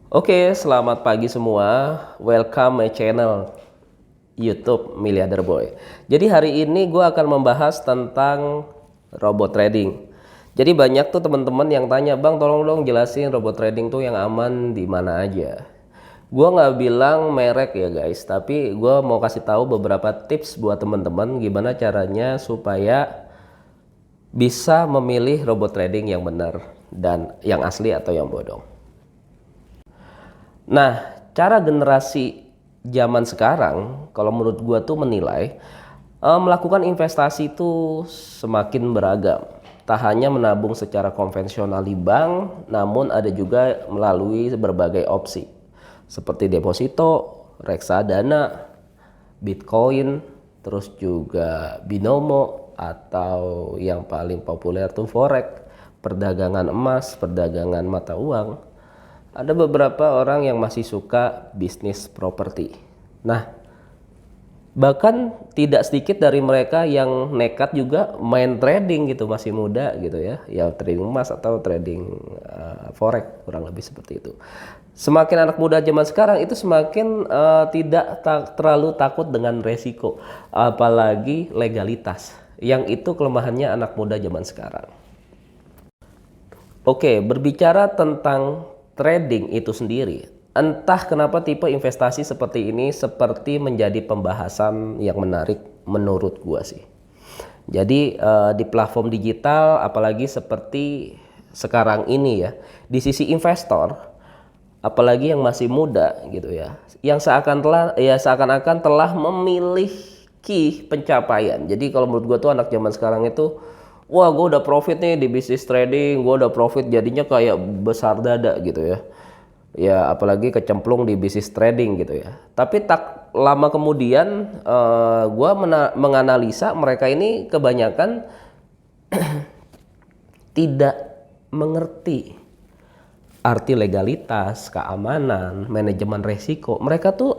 Oke, selamat pagi semua. Welcome my channel YouTube Miliarder Boy. Jadi hari ini gue akan membahas tentang robot trading. Jadi banyak tuh teman-teman yang tanya, Bang, tolong dong jelasin robot trading tuh yang aman di mana aja. Gue nggak bilang merek ya guys, tapi gue mau kasih tahu beberapa tips buat teman-teman gimana caranya supaya bisa memilih robot trading yang benar dan yang asli atau yang bodong. Nah, cara generasi zaman sekarang, kalau menurut gua tuh menilai melakukan investasi itu semakin beragam. Tak hanya menabung secara konvensional di bank, namun ada juga melalui berbagai opsi seperti deposito, reksadana, Bitcoin, terus juga binomo atau yang paling populer tuh forex, perdagangan emas, perdagangan mata uang. Ada beberapa orang yang masih suka bisnis properti. Nah, bahkan tidak sedikit dari mereka yang nekat juga main trading gitu, masih muda gitu ya. Ya trading emas atau trading forex, kurang lebih seperti itu. Semakin anak muda zaman sekarang itu semakin tidak terlalu takut dengan resiko, apalagi legalitas. Yang itu kelemahannya anak muda zaman sekarang. Oke, berbicara tentang trading itu sendiri, entah kenapa tipe investasi seperti ini seperti menjadi pembahasan yang menarik menurut gua sih. Jadi di platform digital, apalagi seperti sekarang ini ya, di sisi investor, apalagi yang masih muda gitu ya, yang seakan-akan telah memiliki pencapaian. Jadi kalau menurut gua tuh anak zaman sekarang itu, wah, gue udah profit nih di bisnis trading, gue udah profit, jadinya kayak besar dada gitu ya. Ya apalagi kecemplung di bisnis trading gitu ya. Tapi tak lama kemudian gue menganalisa mereka ini kebanyakan tidak mengerti arti legalitas, keamanan, manajemen resiko. Mereka tuh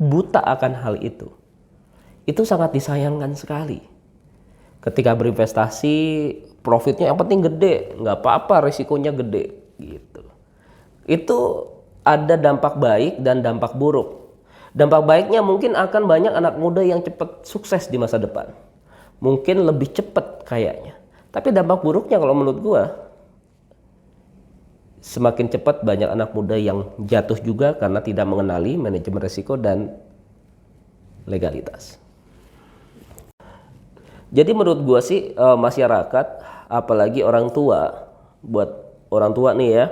buta akan hal itu. Itu sangat disayangkan sekali. Ketika berinvestasi, profitnya yang penting gede, nggak apa-apa risikonya gede gitu. Itu ada dampak baik dan dampak buruk. Dampak baiknya mungkin akan banyak anak muda yang cepat sukses di masa depan. Mungkin lebih cepat kayaknya. Tapi dampak buruknya kalau menurut gua, semakin cepat banyak anak muda yang jatuh juga karena tidak mengenali manajemen risiko dan legalitas. Jadi menurut gua sih masyarakat, apalagi orang tua, buat orang tua nih ya,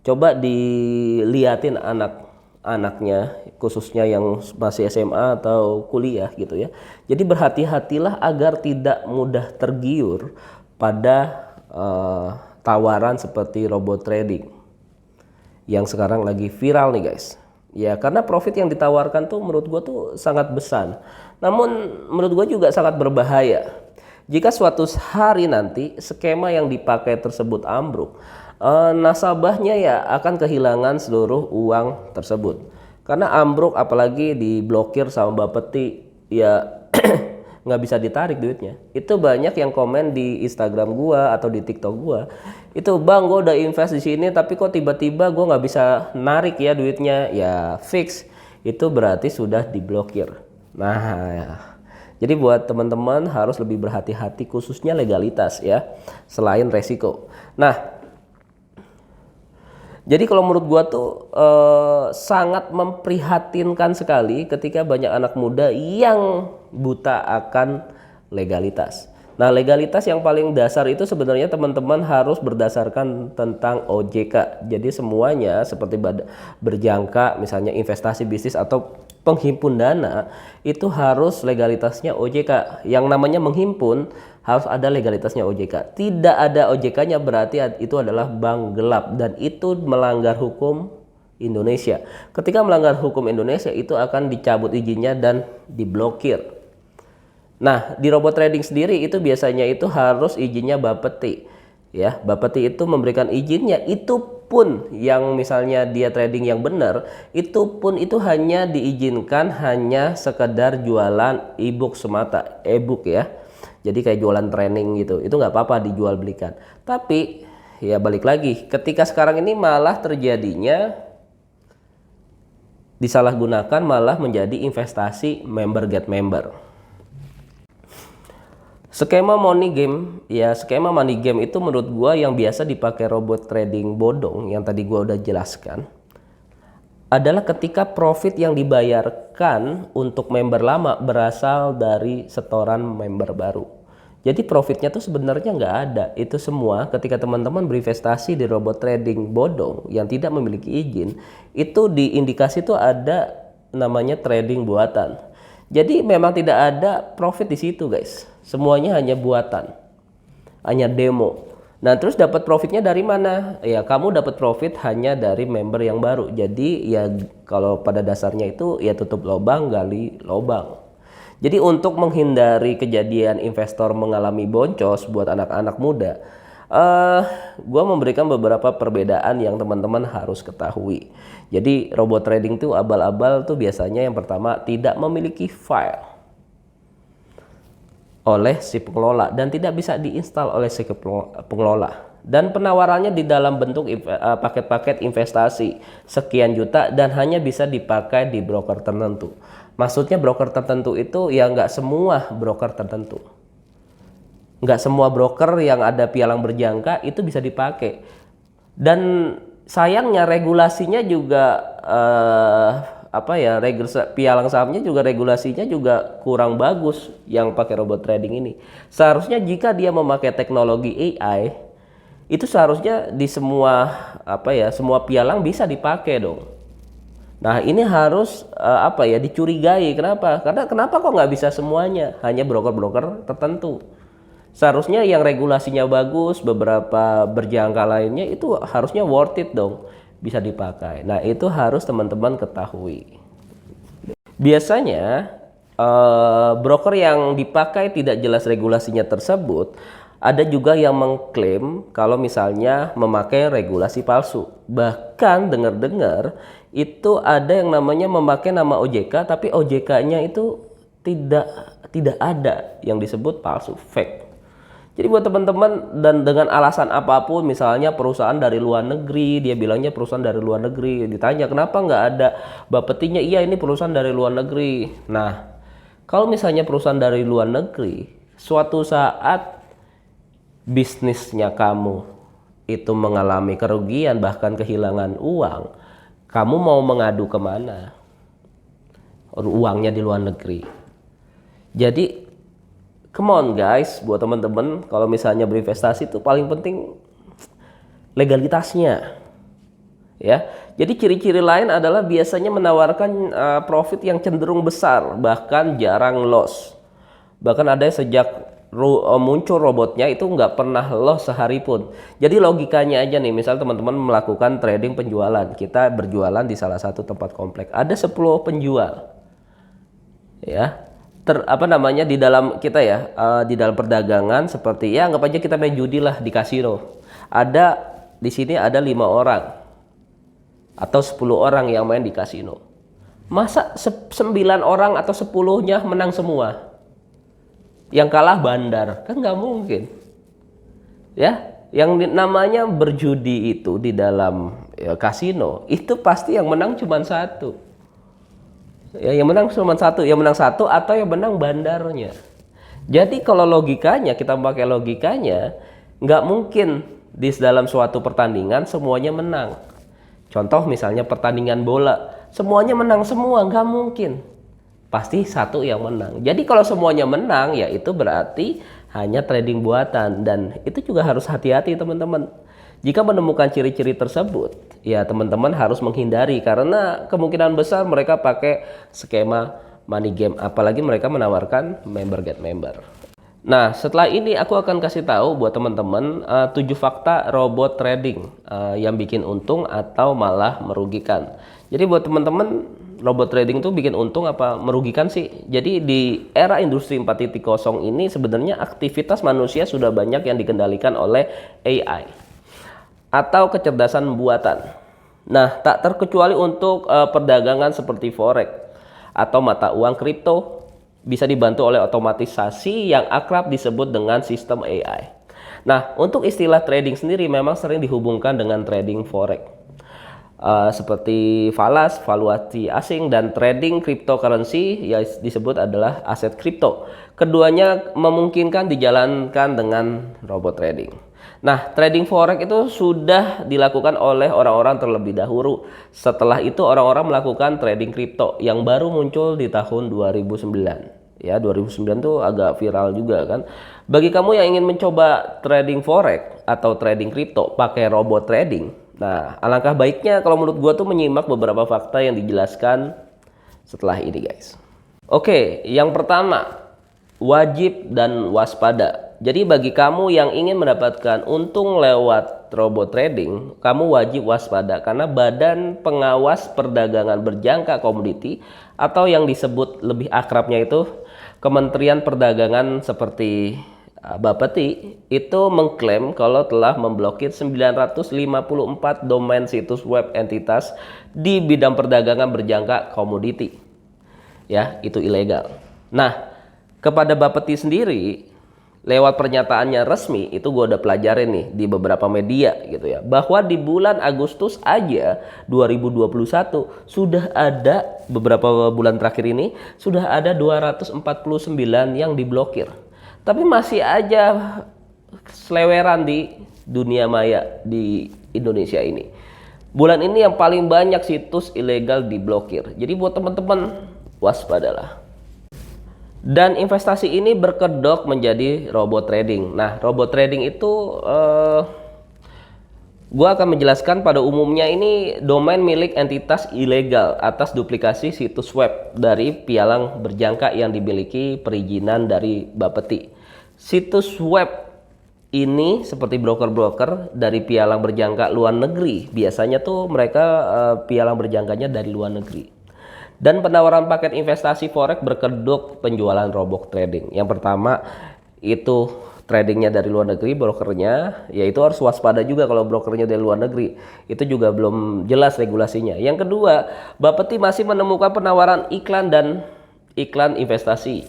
coba diliatin anak-anaknya, khususnya yang masih SMA atau kuliah gitu ya. Jadi berhati-hatilah agar tidak mudah tergiur pada tawaran seperti robot trading yang sekarang lagi viral nih guys. Ya karena profit yang ditawarkan tuh menurut gue tuh sangat besar. Namun menurut gue juga sangat berbahaya. Jika suatu hari nanti skema yang dipakai tersebut ambruk, nasabahnya ya akan kehilangan seluruh uang tersebut. Karena ambruk apalagi diblokir sama Bapeti, ya nggak bisa ditarik duitnya. Itu banyak yang komen di Instagram gua atau di TikTok gua. Itu, Bang, gua udah invest di sini tapi kok tiba-tiba gua nggak bisa narik ya duitnya. Ya fix, itu berarti sudah diblokir. Nah, jadi buat teman-teman harus lebih berhati-hati khususnya legalitas ya, selain resiko. Nah, jadi kalau menurut gua tuh sangat memprihatinkan sekali ketika banyak anak muda yang buta akan legalitas. Nah, legalitas yang paling dasar itu sebenarnya teman-teman harus berdasarkan tentang OJK. Jadi semuanya seperti berjangka, misalnya investasi bisnis atau penghimpun dana, itu harus legalitasnya OJK. Yang namanya menghimpun harus ada legalitasnya OJK. Tidak ada OJK-nya berarti itu adalah bank gelap dan itu melanggar hukum Indonesia. Ketika melanggar hukum Indonesia itu akan dicabut izinnya dan diblokir. Nah, di robot trading sendiri itu biasanya itu harus izinnya Bapeti. Ya, Bapeti itu memberikan izinnya, itu pun yang misalnya dia trading yang benar, itu pun itu hanya diizinkan hanya sekedar jualan e-book semata, e-book ya. Jadi kayak jualan training gitu, itu nggak apa-apa dijual belikan. Tapi ya balik lagi, ketika sekarang ini malah terjadinya disalahgunakan malah menjadi investasi member get member. Skema money game, ya skema money game itu menurut gua yang biasa dipakai robot trading bodong yang tadi gua udah jelaskan adalah ketika profit yang dibayarkan untuk member lama berasal dari setoran member baru. Jadi profitnya tuh sebenarnya nggak ada. Itu semua ketika teman-teman berinvestasi di robot trading bodong yang tidak memiliki izin, itu di indikasi tuh ada namanya trading buatan. Jadi memang tidak ada profit di situ guys. Semuanya hanya buatan, hanya demo. Nah terus dapat profitnya dari mana? Ya kamu dapat profit hanya dari member yang baru. Jadi ya kalau pada dasarnya itu ya tutup lubang gali lubang. Jadi untuk menghindari kejadian investor mengalami boncos buat anak-anak muda, gue memberikan beberapa perbedaan yang teman-teman harus ketahui. Jadi robot trading tuh abal-abal tuh biasanya yang pertama tidak memiliki file oleh si pengelola dan tidak bisa diinstal oleh si pengelola, dan penawarannya di dalam bentuk paket-paket investasi sekian juta dan hanya bisa dipakai di broker tertentu. Maksudnya broker tertentu itu ya nggak semua broker tertentu, nggak semua broker yang ada pialang berjangka itu bisa dipakai, dan sayangnya regulasinya juga pialang sahamnya juga regulasinya juga kurang bagus yang pakai robot trading ini. Seharusnya jika dia memakai teknologi AI itu seharusnya di semua semua pialang bisa dipakai dong. Nah ini harus dicurigai. Kenapa kok nggak bisa semuanya, hanya broker-broker tertentu? Seharusnya yang regulasinya bagus, beberapa berjangka lainnya itu harusnya worth it dong, bisa dipakai. Nah itu harus teman-teman ketahui. Biasanya broker yang dipakai tidak jelas regulasinya tersebut. Ada juga yang mengklaim kalau misalnya memakai regulasi palsu. Bahkan dengar-dengar itu ada yang namanya memakai nama OJK tapi OJK-nya itu tidak ada, yang disebut palsu, fake. Jadi buat teman-teman, dan dengan alasan apapun, misalnya perusahaan dari luar negeri, dia bilangnya perusahaan dari luar negeri, ditanya kenapa nggak ada bapetinya, iya ini perusahaan dari luar negeri. Nah, kalau misalnya perusahaan dari luar negeri, suatu saat bisnisnya kamu itu mengalami kerugian, bahkan kehilangan uang, kamu mau mengadu kemana? Uangnya di luar negeri. Jadi come on guys, buat teman-teman, kalau misalnya berinvestasi itu paling penting legalitasnya. Ya, jadi ciri-ciri lain adalah biasanya menawarkan profit yang cenderung besar, bahkan jarang loss. Bahkan ada sejak muncul robotnya itu nggak pernah loss sehari pun. Jadi logikanya aja nih, misal teman-teman melakukan trading penjualan, kita berjualan di salah satu tempat komplek, ada 10 penjual, ya. Di dalam kita ya, di dalam perdagangan seperti ya anggap aja kita main judi lah di kasino. Di sini ada 5 orang atau 10 orang yang main di kasino. Masa 9 orang atau 10-nya menang semua? Yang kalah bandar? Kan nggak mungkin. Ya, yang namanya berjudi itu di dalam kasino itu pasti yang menang cuma satu. Ya, yang menang cuma satu, yang menang satu atau yang menang bandarnya. Jadi kalau logikanya, kita pakai logikanya, nggak mungkin di dalam suatu pertandingan semuanya menang. Contoh misalnya pertandingan bola, semuanya menang semua, nggak mungkin. Pasti satu yang menang. Jadi kalau semuanya menang, ya itu berarti hanya trading buatan, dan itu juga harus hati-hati teman-teman. Jika menemukan ciri-ciri tersebut, ya teman-teman harus menghindari, karena kemungkinan besar mereka pakai skema money game, apalagi mereka menawarkan member get member. Nah, setelah ini aku akan kasih tahu buat teman-teman 7 fakta robot trading yang bikin untung atau malah merugikan. Jadi buat teman-teman, robot trading tuh bikin untung apa merugikan sih? Jadi di era industri 4.0 ini sebenarnya aktivitas manusia sudah banyak yang dikendalikan oleh AI atau kecerdasan buatan. Nah, tak terkecuali untuk perdagangan seperti forex atau mata uang kripto, bisa dibantu oleh otomatisasi yang akrab disebut dengan sistem AI. Nah, untuk istilah trading sendiri memang sering dihubungkan dengan trading forex. seperti falas, valuasi asing, dan trading cryptocurrency yang disebut adalah aset kripto. Keduanya memungkinkan dijalankan dengan robot trading. Nah, trading forex itu sudah dilakukan oleh orang-orang terlebih dahulu. Setelah itu orang-orang melakukan trading kripto yang baru muncul di tahun 2009. Ya, 2009 tuh agak viral juga kan. Bagi kamu yang ingin mencoba trading forex atau trading kripto pakai robot trading, nah alangkah baiknya kalau menurut gua tuh menyimak beberapa fakta yang dijelaskan setelah ini, guys. Oke, yang pertama, wajib dan waspada. Jadi bagi kamu yang ingin mendapatkan untung lewat robot trading, kamu wajib waspada karena Badan Pengawas Perdagangan Berjangka Komoditi atau yang disebut lebih akrabnya itu Kementerian Perdagangan seperti Bapeti itu mengklaim kalau telah memblokir 954 domain situs web entitas di bidang perdagangan berjangka komoditi. Ya, itu ilegal. Nah, kepada Bapeti sendiri lewat pernyataannya resmi itu gue udah pelajarin nih di beberapa media gitu ya, bahwa di bulan Agustus aja 2021 sudah ada, beberapa bulan terakhir ini sudah ada 249 yang diblokir. Tapi masih aja seleweran di dunia maya di Indonesia ini. Bulan ini yang paling banyak situs ilegal diblokir. Jadi buat teman-teman waspadalah. Dan investasi ini berkedok menjadi robot trading. Nah, robot trading itu gua akan menjelaskan pada umumnya ini domain milik entitas ilegal atas duplikasi situs web dari pialang berjangka yang dimiliki perizinan dari Bapeti. Situs web ini seperti broker-broker dari pialang berjangka luar negeri. Biasanya tuh mereka pialang berjangkanya dari luar negeri. Dan penawaran paket investasi forex berkedok penjualan robot trading. Yang pertama itu tradingnya dari luar negeri, brokernya, yaitu harus waspada juga kalau brokernya dari luar negeri. Itu juga belum jelas regulasinya. Yang kedua, Bapeti masih menemukan penawaran iklan dan iklan investasi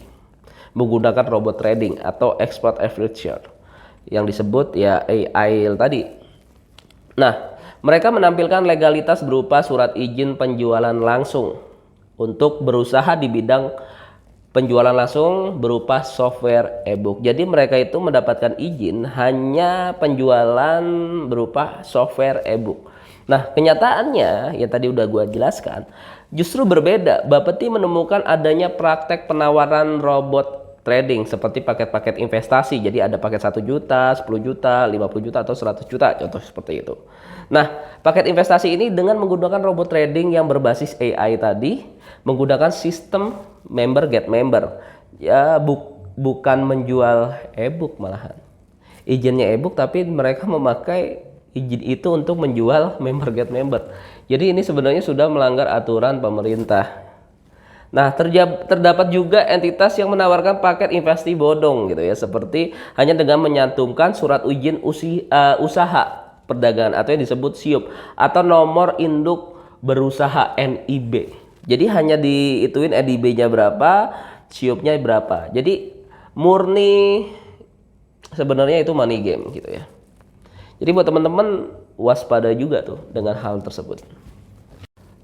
menggunakan robot trading atau expert affiliate yang disebut ya AI tadi. Nah, mereka menampilkan legalitas berupa surat izin penjualan langsung untuk berusaha di bidang penjualan langsung berupa software e-book. Jadi mereka itu mendapatkan izin hanya penjualan berupa software e-book. Nah, kenyataannya ya tadi udah gua jelaskan, justru berbeda. Bapeti menemukan adanya praktek penawaran robot trading seperti paket-paket investasi. Jadi ada paket 1 juta, 10 juta, 50 juta atau 100 juta, contoh seperti itu. Nah, paket investasi ini dengan menggunakan robot trading yang berbasis AI tadi, menggunakan sistem member get member. Ya, bukan menjual e-book malahan. Izinnya e-book tapi mereka memakai izin itu untuk menjual member get member. Jadi ini sebenarnya sudah melanggar aturan pemerintah. Nah, terdapat juga entitas yang menawarkan paket investasi bodong gitu ya, seperti hanya dengan menyantumkan surat izin usaha perdagangan atau yang disebut SIUP atau nomor induk berusaha NIB. Jadi hanya diituin NIB-nya berapa, SIUP-nya berapa. Jadi murni sebenarnya itu money game gitu ya. Jadi buat teman-teman waspada juga tuh dengan hal tersebut.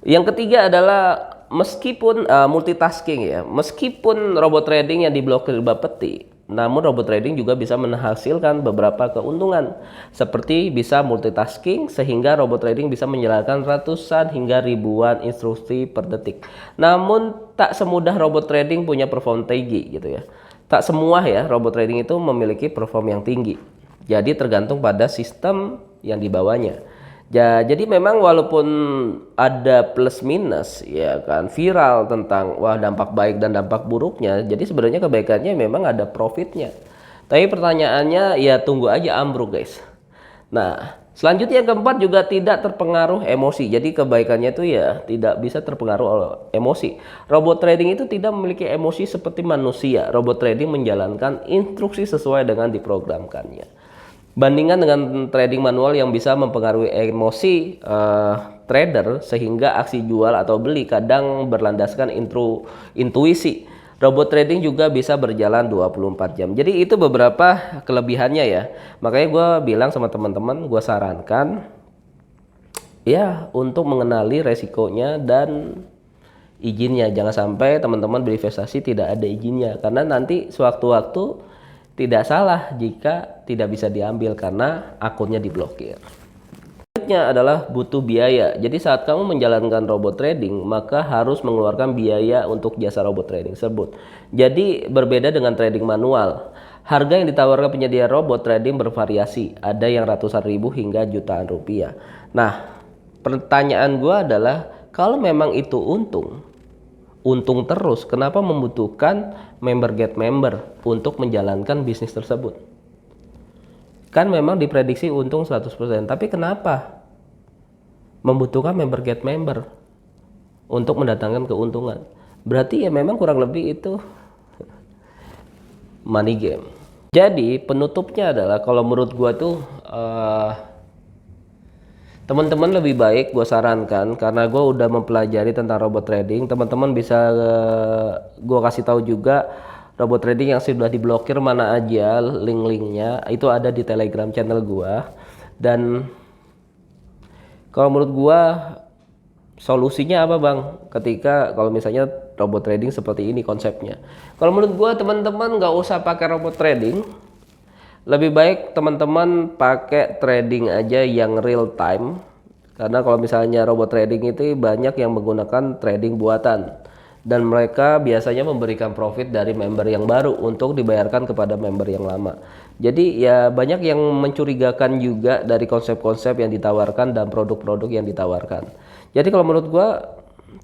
Yang ketiga adalah meskipun multitasking ya, meskipun robot trading yang diblokir Bapeti, namun robot trading juga bisa menghasilkan beberapa keuntungan seperti bisa multitasking sehingga robot trading bisa menjalankan ratusan hingga ribuan instruksi per detik. Namun tak semudah robot trading punya perform tinggi gitu ya. Tak semua ya robot trading itu memiliki perform yang tinggi. Jadi tergantung pada sistem yang dibawanya. Ya, jadi memang walaupun ada plus minus ya kan viral tentang wah dampak baik dan dampak buruknya, jadi sebenarnya kebaikannya memang ada profitnya. Tapi pertanyaannya ya tunggu aja ambruk guys. Nah, selanjutnya yang keempat juga tidak terpengaruh emosi. Jadi kebaikannya itu ya tidak bisa terpengaruh oleh emosi. Robot trading itu tidak memiliki emosi seperti manusia. Robot trading menjalankan instruksi sesuai dengan diprogramkannya. Bandingkan dengan trading manual yang bisa mempengaruhi emosi trader sehingga aksi jual atau beli kadang berlandaskan intuisi. Robot trading juga bisa berjalan 24 jam. Jadi itu beberapa kelebihannya ya. Makanya gue bilang sama teman-teman, gue sarankan Ya, untuk mengenali resikonya dan izinnya. Jangan sampai teman-teman berinvestasi tidak ada izinnya, karena nanti sewaktu-waktu tidak salah jika tidak bisa diambil karena akunnya diblokir. Selanjutnya adalah butuh biaya. Jadi saat kamu menjalankan robot trading, maka harus mengeluarkan biaya untuk jasa robot trading tersebut. Jadi berbeda dengan trading manual. Harga yang ditawarkan penyedia robot trading bervariasi, ada yang ratusan ribu hingga jutaan rupiah. Nah, pertanyaan gue adalah, kalau memang itu untung terus, kenapa membutuhkan member get member untuk menjalankan bisnis tersebut? Kan memang diprediksi untung 100%, tapi kenapa membutuhkan member get member untuk mendatangkan keuntungan? Berarti ya memang kurang lebih itu money game. Jadi penutupnya adalah, kalau menurut gua tuh teman-teman lebih baik gue sarankan, karena gue udah mempelajari tentang robot trading. Teman-teman bisa gue kasih tahu juga robot trading yang sudah diblokir mana aja, link-linknya itu ada di Telegram channel gue. Dan kalau menurut gue solusinya apa bang, ketika kalau misalnya robot trading seperti ini konsepnya? Kalau menurut gue teman-teman nggak usah pakai robot trading, lebih baik teman-teman pakai trading aja yang real time. Karena kalau misalnya robot trading itu banyak yang menggunakan trading buatan, dan mereka biasanya memberikan profit dari member yang baru untuk dibayarkan kepada member yang lama. Jadi ya banyak yang mencurigakan juga dari konsep-konsep yang ditawarkan dan produk-produk yang ditawarkan. Jadi kalau menurut gua,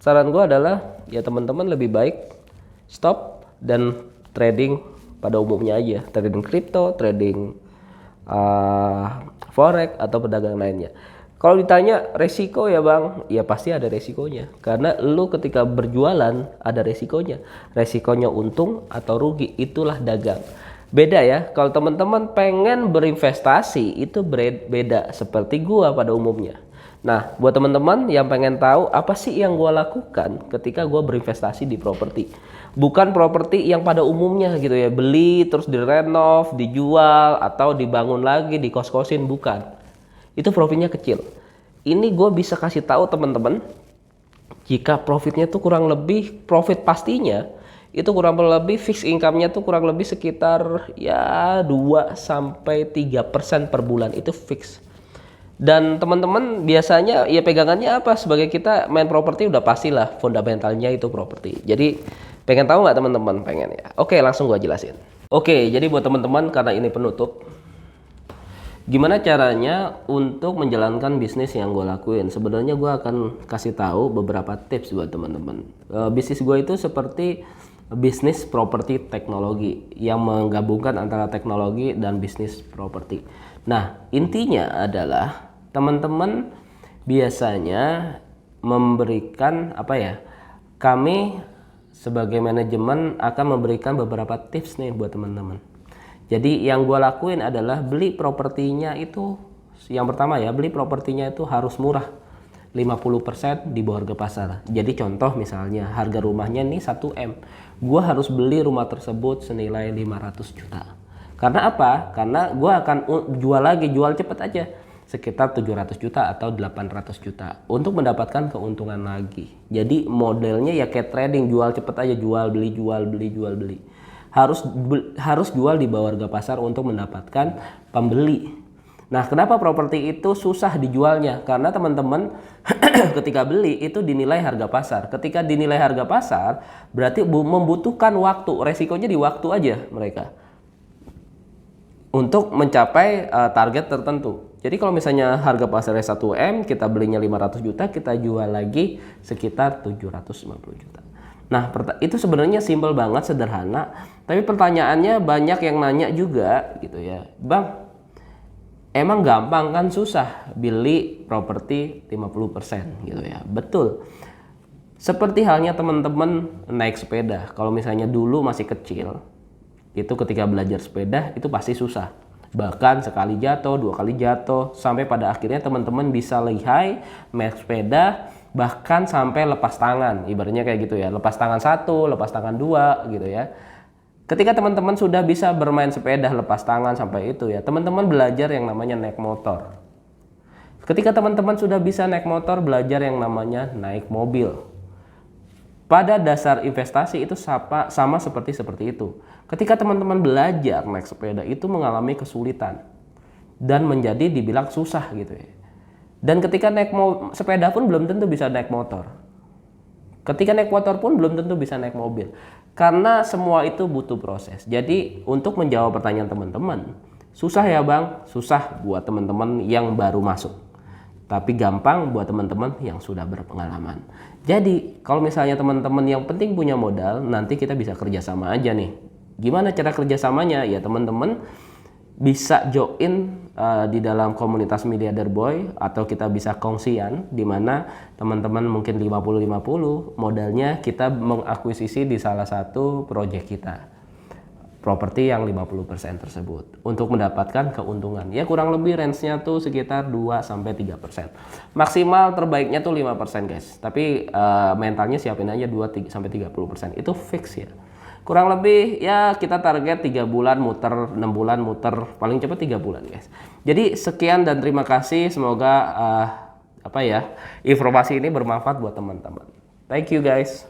saran gua adalah ya teman-teman lebih baik stop dan trading pada umumnya aja, trading kripto, trading forex atau pedagang lainnya. Kalau ditanya resiko ya bang, ya pasti ada resikonya, karena lu ketika berjualan ada resikonya. Resikonya untung atau rugi, itulah dagang. Beda ya, kalau teman-teman pengen berinvestasi itu beda seperti gua pada umumnya. Nah, buat teman-teman yang pengen tahu apa sih yang gua lakukan ketika gua berinvestasi di properti, bukan properti yang pada umumnya gitu ya, beli terus direnov, dijual atau dibangun lagi, dikos-kosin, bukan. Itu profitnya kecil. Ini gue bisa kasih tahu teman-teman, jika profitnya tuh kurang lebih, profit pastinya itu kurang lebih fixed income-nya tuh kurang lebih sekitar ya 2-3% per bulan, itu fix. Dan teman-teman biasanya ya pegangannya apa? Sebagai kita main properti udah pastilah fundamentalnya itu properti. Jadi pengen tahu nggak teman-teman? Pengen ya? Oke, langsung gue jelasin. Oke, jadi buat teman-teman, karena ini penutup, gimana caranya untuk menjalankan bisnis yang gue lakuin? Sebenarnya gue akan kasih tahu beberapa tips buat teman-teman. Bisnis gue itu seperti bisnis properti teknologi yang menggabungkan antara teknologi dan bisnis properti. Nah, intinya adalah teman-teman biasanya memberikan apa ya? Kami sebagai manajemen akan memberikan beberapa tips nih buat teman-teman. Jadi yang gue lakuin adalah beli propertinya itu, yang pertama ya, beli propertinya itu harus murah, 50% di bawah harga pasar. Jadi contoh misalnya harga rumahnya nih 1M, gue harus beli rumah tersebut senilai 500 juta. Karena apa? Karena gue akan jual cepet aja, sekitar 700 juta atau 800 juta untuk mendapatkan keuntungan lagi. Jadi modelnya ya kayak trading, jual cepet aja, jual beli, jual beli, jual beli. Harus jual di bawah harga pasar untuk mendapatkan pembeli. Nah, kenapa properti itu susah dijualnya? Karena teman-teman ketika beli itu dinilai harga pasar. Ketika dinilai harga pasar berarti membutuhkan waktu, resikonya di waktu aja mereka untuk mencapai target tertentu. Jadi kalau misalnya harga pasarnya 1M, kita belinya 500 juta, kita jual lagi sekitar 750 juta. Nah, itu sebenarnya simpel banget, sederhana. Tapi pertanyaannya banyak yang nanya juga gitu ya. Bang, emang gampang kan? Susah beli properti 50% gitu ya. Betul. Seperti halnya teman-teman naik sepeda. Kalau misalnya dulu masih kecil, itu ketika belajar sepeda itu pasti susah. Bahkan sekali jatuh, 2 kali jatuh, sampai pada akhirnya teman-teman bisa lihai naik sepeda, bahkan sampai lepas tangan, ibaratnya kayak gitu ya, lepas tangan 1, lepas tangan 2 gitu ya. Ketika teman-teman sudah bisa bermain sepeda lepas tangan sampai itu ya, teman-teman belajar yang namanya naik motor. Ketika teman-teman sudah bisa naik motor, belajar yang namanya naik mobil. Pada dasar investasi itu sama seperti itu. Ketika teman-teman belajar naik sepeda itu mengalami kesulitan dan menjadi dibilang susah gitu ya. Dan ketika naik sepeda pun belum tentu bisa naik motor. Ketika naik motor pun belum tentu bisa naik mobil. Karena semua itu butuh proses. Jadi untuk menjawab pertanyaan teman-teman, susah ya Bang? Susah buat teman-teman yang baru masuk. Tapi gampang buat teman-teman yang sudah berpengalaman. Jadi kalau misalnya teman-teman yang penting punya modal, nanti kita bisa kerjasama aja nih. Gimana cara kerjasamanya? Ya teman-teman bisa join di dalam komunitas Miliarder Boy, atau kita bisa kongsian di mana teman-teman mungkin 50-50 modalnya kita mengakuisisi di salah satu proyek kita. Properti yang 50% tersebut untuk mendapatkan keuntungan. Ya kurang lebih range-nya tuh sekitar 2-3%. Maksimal terbaiknya tuh 5% guys. Tapi mentalnya siapin aja 2-3% itu fix ya. Kurang lebih ya kita target 3 bulan muter, 6 bulan muter, paling cepat 3 bulan guys. Jadi sekian dan terima kasih, semoga informasi ini bermanfaat buat teman-teman. Thank you guys.